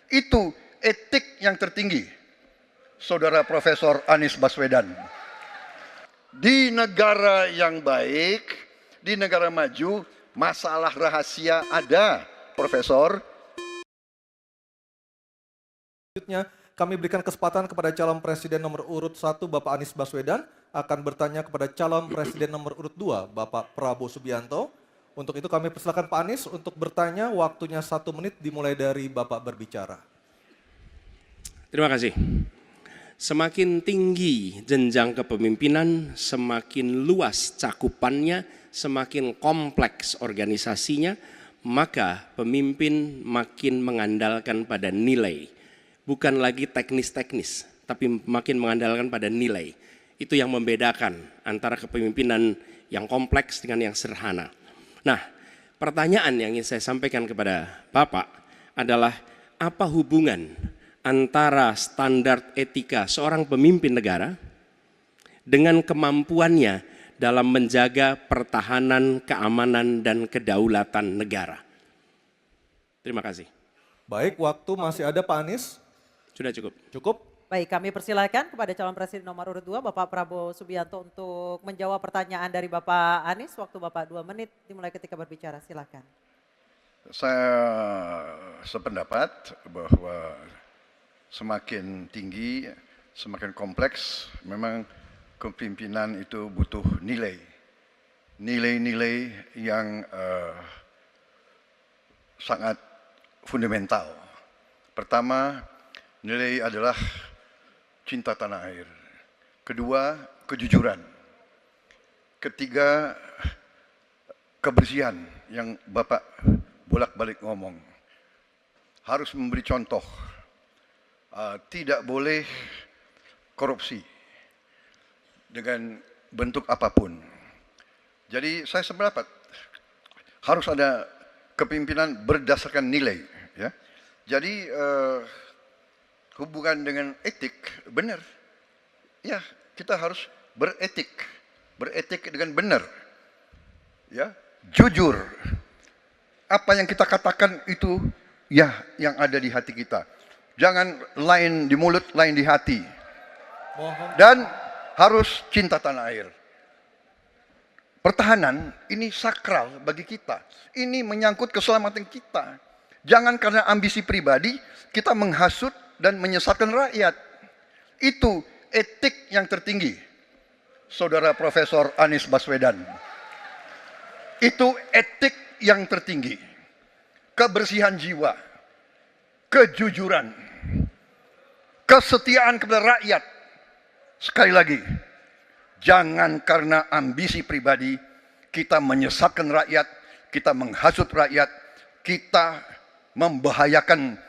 Itu etik yang tertinggi, Saudara Profesor Anies Baswedan. Di negara yang baik, di negara maju, masalah rahasia ada, Profesor. Selanjutnya, kami berikan kesempatan kepada calon presiden nomor urut 1, Bapak Anies Baswedan, akan bertanya kepada calon presiden nomor urut 2, Bapak Prabowo Subianto. Untuk itu kami persilakan Pak Anies untuk bertanya, waktunya 1 menit dimulai dari Bapak berbicara. Terima kasih. Semakin tinggi jenjang kepemimpinan, semakin luas cakupannya, semakin kompleks organisasinya, maka pemimpin makin mengandalkan pada nilai. Bukan lagi teknis-teknis, tapi makin mengandalkan pada nilai. Itu yang membedakan antara kepemimpinan yang kompleks dengan yang sederhana. Nah, pertanyaan yang ingin saya sampaikan kepada Bapak adalah apa hubungan antara standar etika seorang pemimpin negara dengan kemampuannya dalam menjaga pertahanan, keamanan, dan kedaulatan negara. Terima kasih. Baik, waktu masih ada Pak Anies. Sudah cukup. Cukup? Baik, kami persilakan kepada calon presiden nomor urut 2, Bapak Prabowo Subianto untuk menjawab pertanyaan dari Bapak Anies. Waktu Bapak 2 menit dimulai ketika berbicara, silakan. Saya sependapat bahwa semakin tinggi, semakin kompleks, memang kepemimpinan itu butuh nilai. Nilai-nilai yang sangat fundamental. Pertama, nilai adalah cinta tanah air. Kedua, kejujuran. Ketiga, kebersihan yang Bapak bolak-balik ngomong. Harus memberi contoh. Tidak boleh korupsi dengan bentuk apapun. Jadi saya sependapat harus ada kepemimpinan berdasarkan nilai. Ya. Jadi hubungan dengan etik, benar. Ya, kita harus beretik dengan benar. Ya, jujur. Apa yang kita katakan itu ya yang ada di hati kita. Jangan lain di mulut, lain di hati. Dan harus cinta tanah air. Pertahanan ini sakral bagi kita. Ini menyangkut keselamatan kita. Jangan karena ambisi pribadi kita menghasut dan menyesatkan rakyat. Itu etik yang tertinggi, Saudara Profesor Anies Baswedan. Itu etik yang tertinggi. Kebersihan jiwa, kejujuran, kesetiaan kepada rakyat. Sekali lagi, jangan karena ambisi pribadi kita menyesatkan rakyat, kita menghasut rakyat, kita membahayakan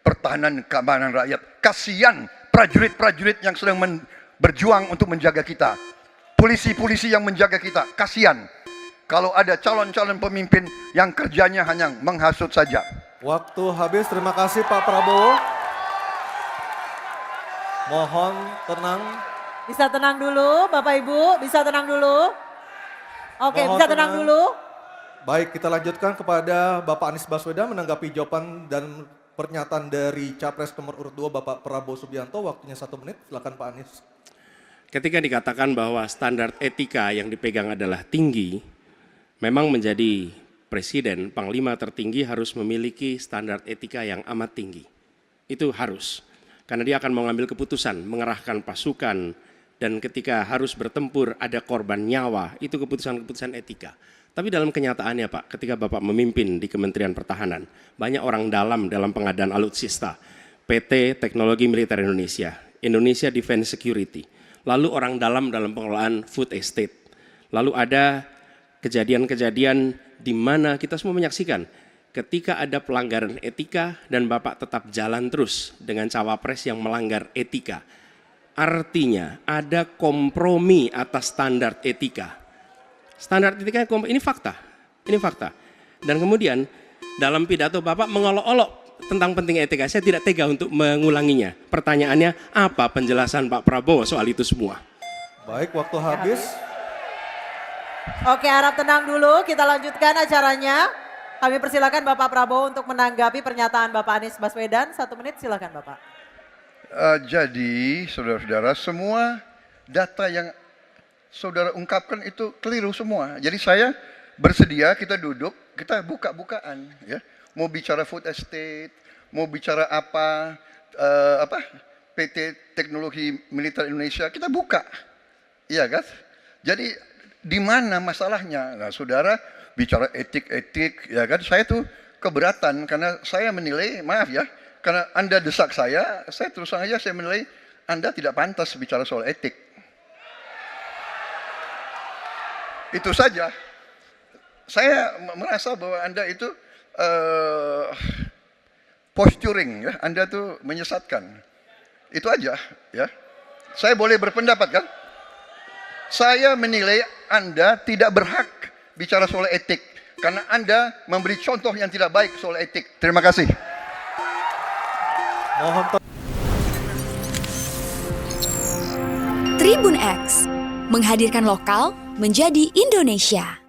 pertahanan keamanan rakyat. Kasihan prajurit-prajurit yang sedang berjuang untuk menjaga kita. Polisi-polisi yang menjaga kita. Kasihan kalau ada calon-calon pemimpin yang kerjanya hanya menghasut saja. Waktu habis, terima kasih Pak Prabowo. Mohon tenang. Bisa tenang dulu Bapak Ibu, bisa tenang dulu. Oke, bisa tenang dulu. Baik, kita lanjutkan kepada Bapak Anies Baswedan menanggapi jawaban dan pernyataan dari Capres nomor urut 2 Bapak Prabowo Subianto. Waktunya 1 menit, silakan Pak Anies. Ketika dikatakan bahwa standar etika yang dipegang adalah tinggi, memang menjadi presiden, panglima tertinggi harus memiliki standar etika yang amat tinggi. Itu harus, karena dia akan mengambil keputusan, mengerahkan pasukan, dan ketika harus bertempur ada korban nyawa, itu keputusan-keputusan etika. Tapi dalam kenyataannya Pak, ketika Bapak memimpin di Kementerian Pertahanan, banyak orang dalam pengadaan alutsista, PT Teknologi Militer Indonesia, Indonesia Defense Security, lalu orang dalam pengelolaan food estate, lalu ada kejadian-kejadian di mana kita semua menyaksikan ketika ada pelanggaran etika dan Bapak tetap jalan terus dengan cawapres yang melanggar etika. Artinya ada kompromi atas standar etika. Standar etika ini fakta, Dan kemudian dalam pidato Bapak mengolok-olok tentang pentingnya etika. Saya tidak tega untuk mengulanginya. Pertanyaannya, apa penjelasan Pak Prabowo soal itu semua? Baik, waktu habis. Oke, harap tenang dulu, kita lanjutkan acaranya. Kami persilakan Bapak Prabowo untuk menanggapi pernyataan Bapak Anies Baswedan. 1 menit silakan Bapak. Jadi saudara-saudara, semua data yang saudara ungkapkan itu keliru semua. Jadi saya bersedia kita duduk, kita buka-bukaan, ya. Mau bicara food estate, mau bicara apa PT Teknologi Militer Indonesia, kita buka, iya kan? Jadi di mana masalahnya? Nah, saudara bicara etik-etik, ya kan? Saya tuh keberatan karena saya menilai, maaf ya, karena Anda desak saya terus terang aja saya menilai Anda tidak pantas bicara soal etik. Itu saja. Saya merasa bahwa Anda itu posturing, ya. Anda tuh menyesatkan. Itu aja, ya. Saya boleh berpendapat kan? Saya menilai Anda tidak berhak bicara soal etik karena Anda memberi contoh yang tidak baik soal etik. Terima kasih. Mohon Tribun X menghadirkan lokal menjadi Indonesia.